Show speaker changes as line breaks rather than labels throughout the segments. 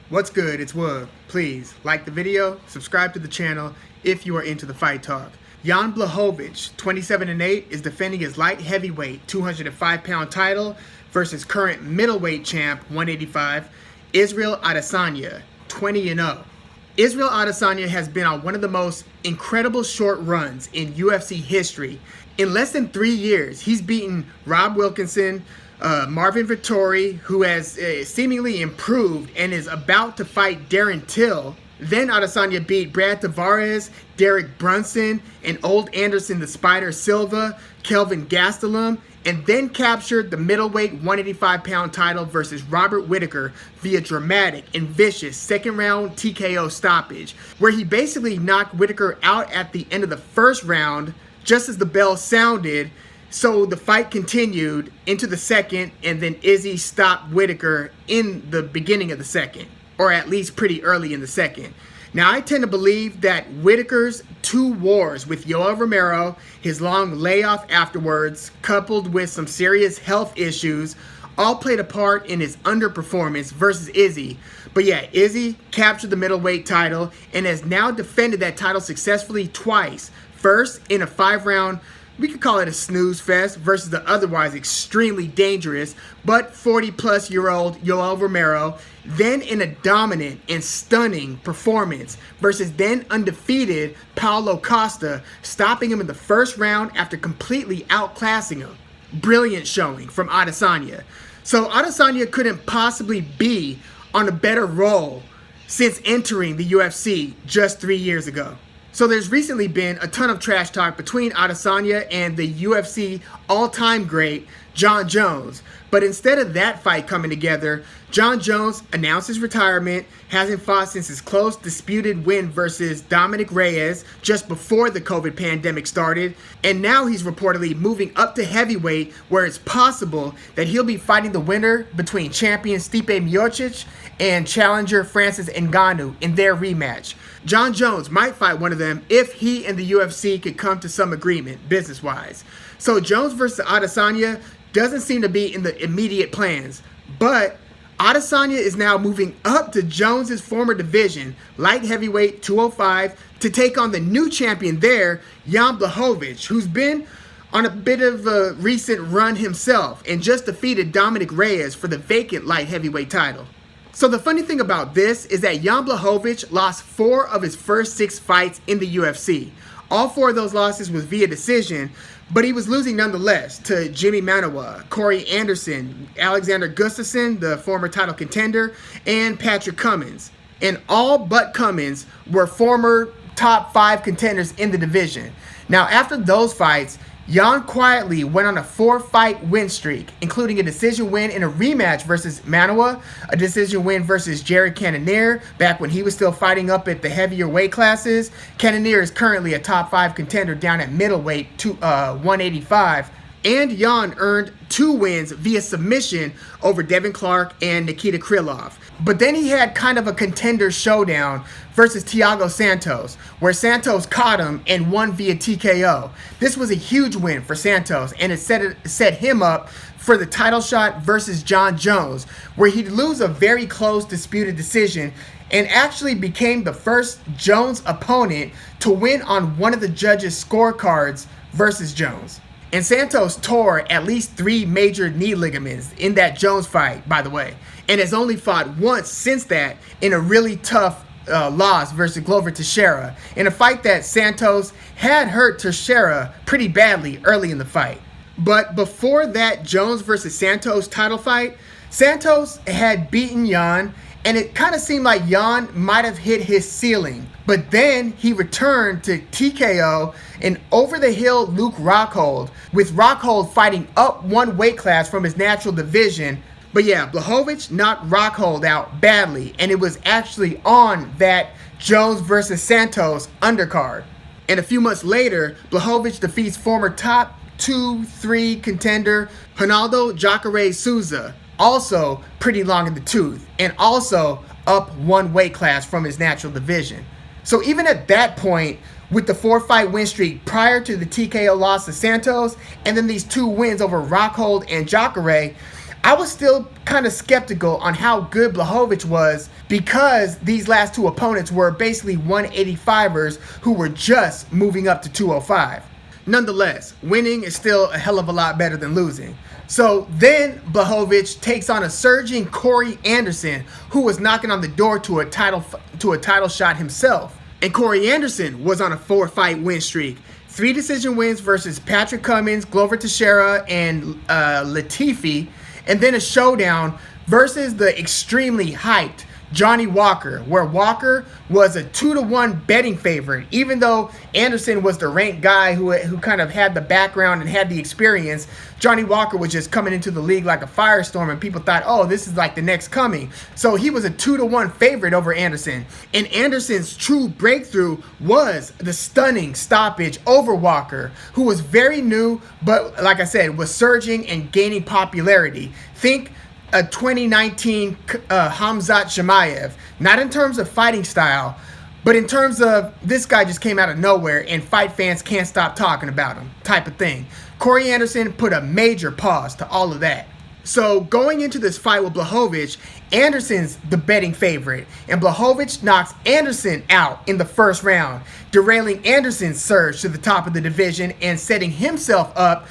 What's good? It's Woog. Please like the video, subscribe to the channel if you are into the fight talk. Jan Blachowicz, 27-8, is defending his light heavyweight 205-pound title versus current middleweight champ 185, Israel Adesanya, 20-0. Israel Adesanya has been on one of the most incredible short runs in UFC history. In less than 3 years, he's beaten Rob Wilkinson, Marvin Vettori, who has seemingly improved and is about to fight Darren Till. Then Adesanya beat Brad Tavares, Derek Brunson, and old Anderson the Spider Silva, Kelvin Gastelum, and then captured the middleweight 185-pound title versus Robert Whittaker via dramatic and vicious second-round TKO stoppage, where he basically knocked Whittaker out at the end of the first round just as the bell sounded. So the fight continued into the second, and then Izzy stopped Whittaker in the beginning of the second, or at least pretty early in the second. Now, I tend to believe that Whittaker's 2 wars with Yoel Romero, his long layoff afterwards, coupled with some serious health issues, all played a part in his underperformance versus Izzy. But yeah, Izzy captured the middleweight title and has now defended that title successfully twice. First, in a 5-round, we could call it a snooze fest versus the otherwise extremely dangerous but 40-plus-year-old Yoel Romero, then in a dominant and stunning performance versus then undefeated Paulo Costa, stopping him in the first round after completely outclassing him. Brilliant showing from Adesanya. So Adesanya couldn't possibly be on a better roll since entering the UFC just 3 years ago. So there's recently been a ton of trash talk between Adesanya and the UFC all-time great Jon Jones. But instead of that fight coming together, Jon Jones announced his retirement, hasn't fought since his close disputed win versus Dominick Reyes just before the COVID pandemic started, and now he's reportedly moving up to heavyweight, where it's possible that he'll be fighting the winner between champion Stipe Miocic and challenger Francis Ngannou in their rematch. Jon Jones might fight one of them if he and the UFC could come to some agreement business-wise. So Jones versus Adesanya doesn't seem to be in the immediate plans, but Adesanya is now moving up to Jones's former division, light heavyweight 205, to take on the new champion there, Jan Blachowicz, who's been on a bit of a recent run himself and just defeated Dominick Reyes for the vacant light heavyweight title. So the funny thing about this is that Jan Blachowicz lost 4 of his first 6 fights in the UFC. All 4 of those losses was via decision, but he was losing nonetheless to Jimmy Manuwa, Corey Anderson, Alexander Gustafsson, the former title contender, and Patrick Cummins. And all but Cummins were former top 5 contenders in the division. Now, after those fights, Jan quietly went on a 4-fight win streak, including a decision win in a rematch versus Manuwa, a decision win versus Jared Cannonier back when he was still fighting up at the heavier weight classes. Cannonier is currently a top 5 contender down at middleweight 185. And Jan earned 2 wins via submission over Devin Clark and Nikita Krylov. But then he had kind of a contender showdown versus Thiago Santos, where Santos caught him and won via TKO. This was a huge win for Santos, and it set him up for the title shot versus Jon Jones, where he'd lose a very close disputed decision and actually became the first Jones opponent to win on one of the judges' scorecards versus Jones. And Santos tore at least 3 major knee ligaments in that Jones fight, by the way, and has only fought once since that in a really tough loss versus Glover Teixeira, in a fight that Santos had hurt Teixeira pretty badly early in the fight. But before that Jones versus Santos title fight, Santos had beaten Jan, and it kind of seemed like Jan might have hit his ceiling. But then he returned to TKO an over-the-hill Luke Rockhold, with Rockhold fighting up 1 weight class from his natural division. But yeah, Blachowicz knocked Rockhold out badly, and it was actually on that Jones versus Santos undercard. And a few months later, Blachowicz defeats former top 2-3 contender Ronaldo Jacare Souza, also pretty long in the tooth, and also up 1 weight class from his natural division. So even at that point, with the 4-fight win streak prior to the TKO loss to Santos, and then these 2 wins over Rockhold and Jacare, I was still kind of skeptical on how good Blachowicz was because these last two opponents were basically 185ers who were just moving up to 205. Nonetheless, winning is still a hell of a lot better than losing. So then Blachowicz takes on a surging Corey Anderson, who was knocking on the door to a title shot himself. And Corey Anderson was on a 4-fight win streak. 3 decision wins versus Patrick Cummins, Glover Teixeira, and Latifi. And then a showdown versus the extremely hyped Johnny Walker, where Walker was a 2-1 betting favorite. Even though Anderson was the ranked guy who kind of had the background and had the experience, Johnny Walker was just coming into the league like a firestorm, and people thought, oh, this is like the next coming. So he was a 2-1 favorite over Anderson. And Anderson's true breakthrough was the stunning stoppage over Walker, who was very new, but like I said, was surging and gaining popularity. Think a 2019 Khamzat Chimaev, not in terms of fighting style, but in terms of this guy just came out of nowhere and fight fans can't stop talking about him type of thing. Corey Anderson put a major pause to all of that. So going into this fight with Blachowicz, Anderson's the betting favorite, and Blachowicz knocks Anderson out in the first round, derailing Anderson's surge to the top of the division and setting himself up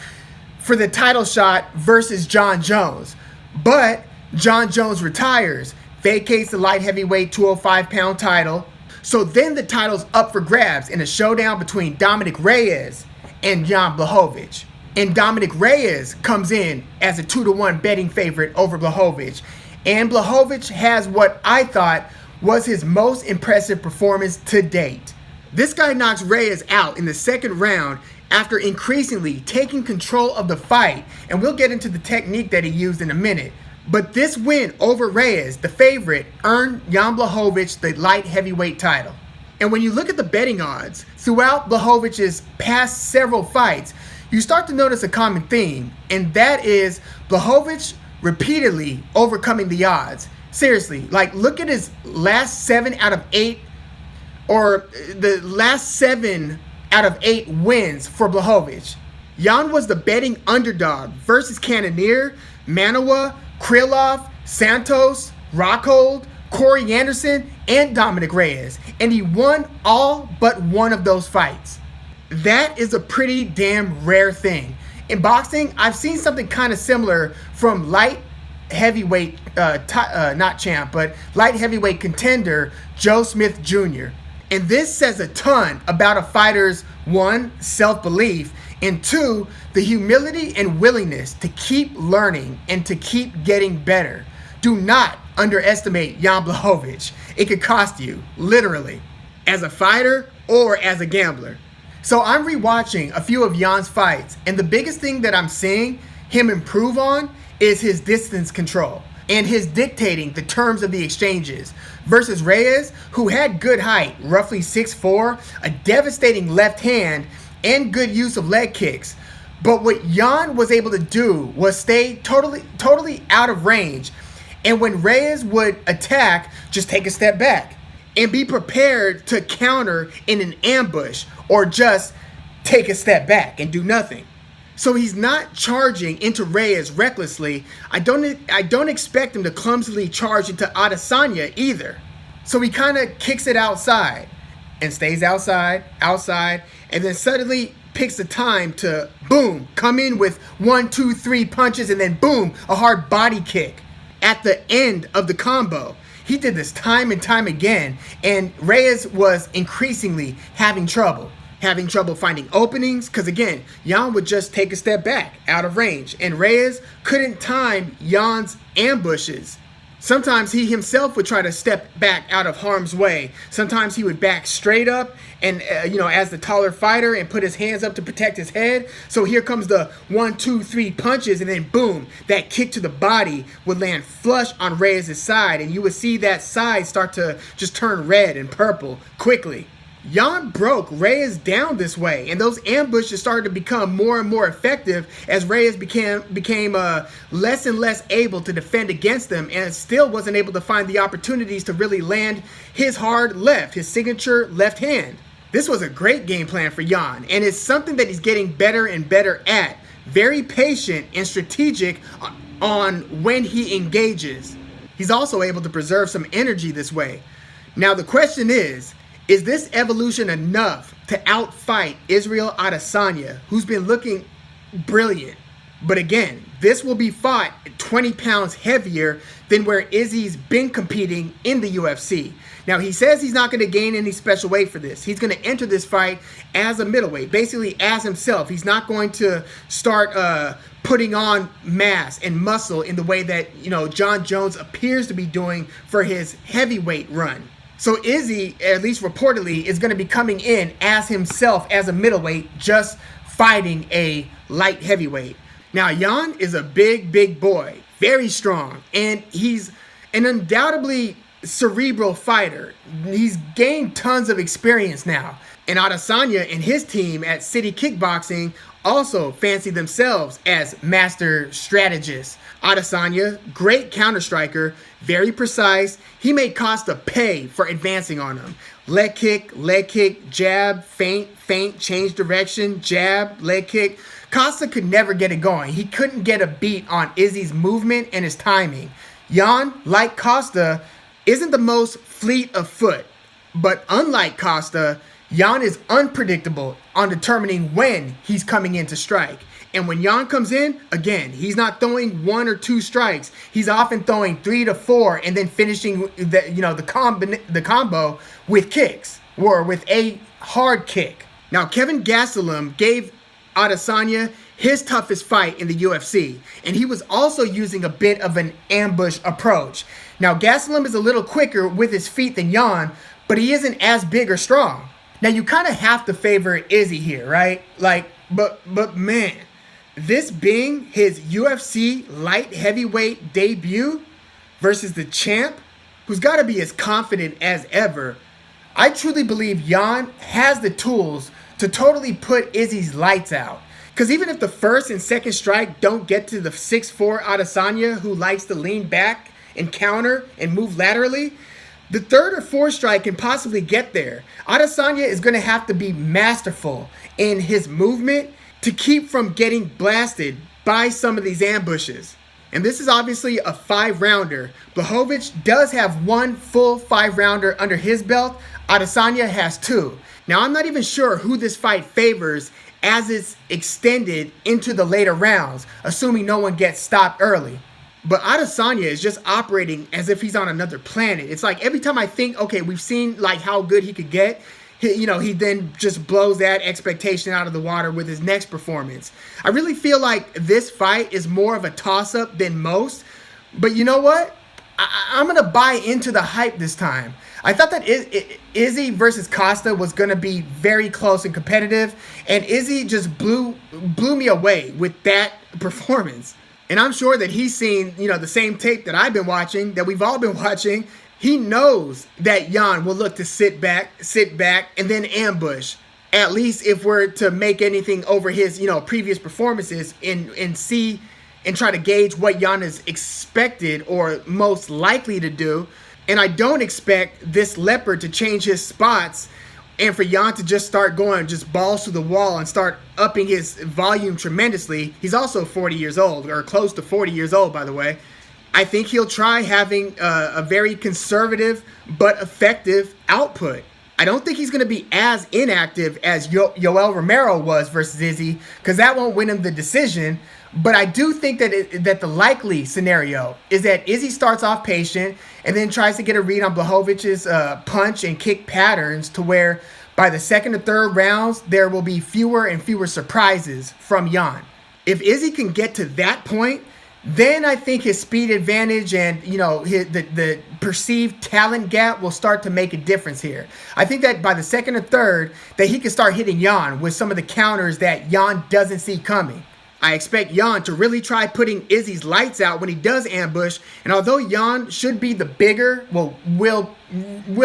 for the title shot versus Jon Jones. But Jon Jones retires, vacates the light heavyweight 205-pound title. So then the title's up for grabs in a showdown between Dominick Reyes and Jan Blachowicz. And Dominick Reyes comes in as a 2-1 betting favorite over Blachowicz. And Blachowicz has what I thought was his most impressive performance to date. This guy knocks Reyes out in the second round after increasingly taking control of the fight, and we'll get into the technique that he used in a minute. But this win over Reyes, the favorite, earned Jan Blachowicz the light heavyweight title. And when you look at the betting odds throughout Blachowicz's past several fights, you start to notice a common theme, and that is Blachowicz repeatedly overcoming the odds. Seriously, like look at his last 7 out of 8, or the last 7 out of 8 wins for Blachowicz. Jan was the betting underdog versus Cannonier, Manoa, Krylov, Santos, Rockhold, Corey Anderson, and Dominick Reyes, and he won all but one of those fights. That is a pretty damn rare thing. In boxing, I've seen something kind of similar from light heavyweight, not champ, but light heavyweight contender Joe Smith Jr. And this says a ton about a fighter's, 1, self-belief, and 2, the humility and willingness to keep learning and to keep getting better. Do not underestimate Jan Blachowicz. It could cost you, literally, as a fighter or as a gambler. So I'm rewatching a few of Jan's fights, and the biggest thing that I'm seeing him improve on is his distance control and his dictating the terms of the exchanges versus Reyes, who had good height, roughly 6'4", a devastating left hand, and good use of leg kicks. But what Jan was able to do was stay totally out of range, and when Reyes would attack, just take a step back and be prepared to counter in an ambush or just take a step back and do nothing. So he's not charging into Reyes recklessly. I don't expect him to clumsily charge into Adesanya either. So he kind of kicks it outside and stays outside, and then suddenly picks the time to, boom, come in with 1, 2, 3 punches, and then boom, a hard body kick at the end of the combo. He did this time and time again, and Reyes was increasingly having trouble finding openings, because again, Jan would just take a step back out of range, and Reyes couldn't time Jan's ambushes. Sometimes he himself would try to step back out of harm's way. Sometimes he would back straight up and as the taller fighter, and put his hands up to protect his head. So here comes the 1, 2, 3 punches, and then boom, that kick to the body would land flush on Reyes' side, and you would see that side start to just turn red and purple quickly. Jan broke Reyes down this way, and those ambushes started to become more and more effective as Reyes became less and less able to defend against them, and still wasn't able to find the opportunities to really land his hard left, his signature left hand. This was a great game plan for Jan, and it's something that he's getting better and better at. Very patient and strategic on when he engages. He's also able to preserve some energy this way. Now the question is this evolution enough to outfight Israel Adesanya, who's been looking brilliant? But again, this will be fought 20 pounds heavier than where Izzy's been competing in the UFC. Now, he says he's not going to gain any special weight for this. He's going to enter this fight as a middleweight, basically as himself. He's not going to start putting on mass and muscle in the way that, Jon Jones appears to be doing for his heavyweight run. So Izzy, at least reportedly, is going to be coming in as himself as a middleweight, just fighting a light heavyweight. Now, Jan is a big boy, very strong, and he's an undoubtedly cerebral fighter. He's gained tons of experience now. And Adesanya and his team at City Kickboxing also fancy themselves as master strategists. Adesanya, great counter striker, very precise. He made Costa pay for advancing on him. Leg kick, jab, feint, change direction, jab, leg kick. Costa could never get it going. He couldn't get a beat on Izzy's movement and his timing. Jan, like Costa, isn't the most fleet of foot, but unlike Costa, Jan is unpredictable on determining when he's coming in to strike. And when Jan comes in, again, he's not throwing 1 or 2 strikes. He's often throwing 3 to 4 and then finishing the combo with kicks or with a hard kick. Now, Kevin Gastelum gave Adesanya his toughest fight in the UFC, and he was also using a bit of an ambush approach. Now, Gastelum is a little quicker with his feet than Jan, but he isn't as big or strong. Now, you kind of have to favor Izzy here, right? But man, this being his UFC light heavyweight debut versus the champ, who's got to be as confident as ever, I truly believe Jan has the tools to totally put Izzy's lights out. Because even if the first and second strike don't get to the 6'4" Adesanya, who likes to lean back and counter and move laterally, the third or fourth strike can possibly get there. Adesanya is going to have to be masterful in his movement to keep from getting blasted by some of these ambushes. And this is obviously a 5-rounder. Blachowicz does have 1 full 5-rounder under his belt. Adesanya has 2. Now, I'm not even sure who this fight favors as it's extended into the later rounds, assuming no one gets stopped early. But Adesanya is just operating as if he's on another planet. It's like every time I think, okay, we've seen like how good he could get, he then just blows that expectation out of the water with his next performance. I really feel like this fight is more of a toss-up than most. But you know what? I'm going to buy into the hype this time. I thought that Izzy versus Costa was going to be very close and competitive, and Izzy just blew me away with that performance. And I'm sure that he's seen, the same tape that I've been watching, that we've all been watching. He knows that Jan will look to sit back, and then ambush. At least if we're to make anything over his, previous performances and see and try to gauge what Jan is expected or most likely to do. And I don't expect this leopard to change his spots and for Jan to just start going just balls to the wall and start upping his volume tremendously. He's also 40 years old, or close to 40 years old, by the way. I think he'll try having a very conservative but effective output. I don't think he's going to be as inactive as Yoel Romero was versus Izzy, because that won't win him the decision. But I do think that the likely scenario is that Izzy starts off patient and then tries to get a read on Blachowicz's punch and kick patterns to where by the second or third rounds, there will be fewer and fewer surprises from Jan. If Izzy can get to that point, then I think his speed advantage and, the perceived talent gap will start to make a difference here. I think that by the second or third, that he can start hitting Jan with some of the counters that Jan doesn't see coming. I expect Jan to really try putting Izzy's lights out when he does ambush. And although Jan should be the bigger, will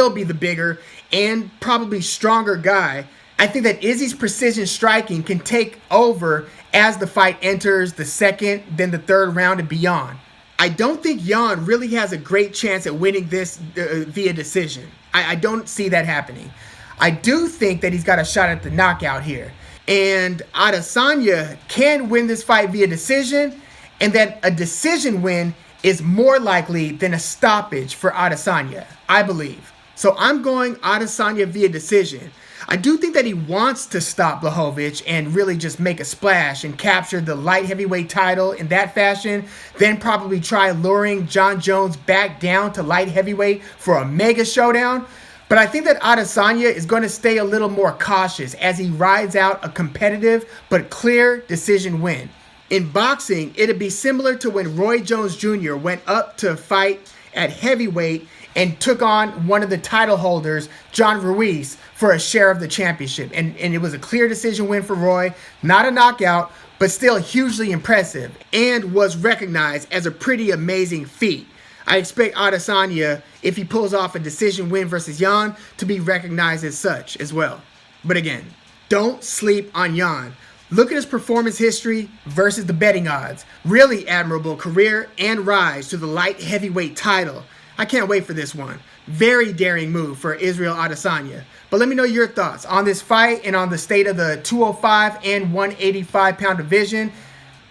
be the bigger and probably stronger guy, I think that Izzy's precision striking can take over as the fight enters the second, then the third round and beyond. I don't think Jan really has a great chance at winning this via decision. I don't see that happening. I do think that he's got a shot at the knockout here. And Adesanya can win this fight via decision, and that a decision win is more likely than a stoppage for Adesanya, I believe. So I'm going Adesanya via decision. I do think that he wants to stop Blachowicz and really just make a splash and capture the light heavyweight title in that fashion, then probably try luring Jon Jones back down to light heavyweight for a mega showdown. But I think that Adesanya is going to stay a little more cautious as he rides out a competitive but clear decision win. In boxing, it'd be similar to when Roy Jones Jr. went up to fight at heavyweight and took on one of the title holders, Jon Ruiz, for a share of the championship. And it was a clear decision win for Roy, not a knockout, but still hugely impressive, and was recognized as a pretty amazing feat. I expect Adesanya, if he pulls off a decision win versus Jan, to be recognized as such as well. But again, don't sleep on Jan. Look at his performance history versus the betting odds. Really admirable career and rise to the light heavyweight title. I can't wait for this one. Very daring move for Israel Adesanya. But let me know your thoughts on this fight and on the state of the 205 and 185 pound division.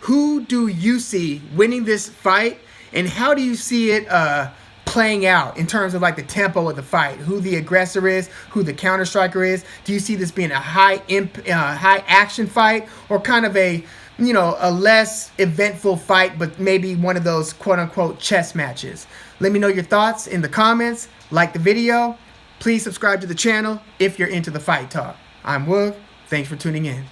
Who do you see winning this fight, and how do you see it playing out in terms of like the tempo of the fight? Who the aggressor is, who the counter striker is? Do you see this being a high action fight, or kind of a less eventful fight, but maybe one of those quote-unquote chess matches? Let me know your thoughts in the comments. Like the video. Please subscribe to the channel if you're into the fight talk. I'm Woog. Thanks for tuning in.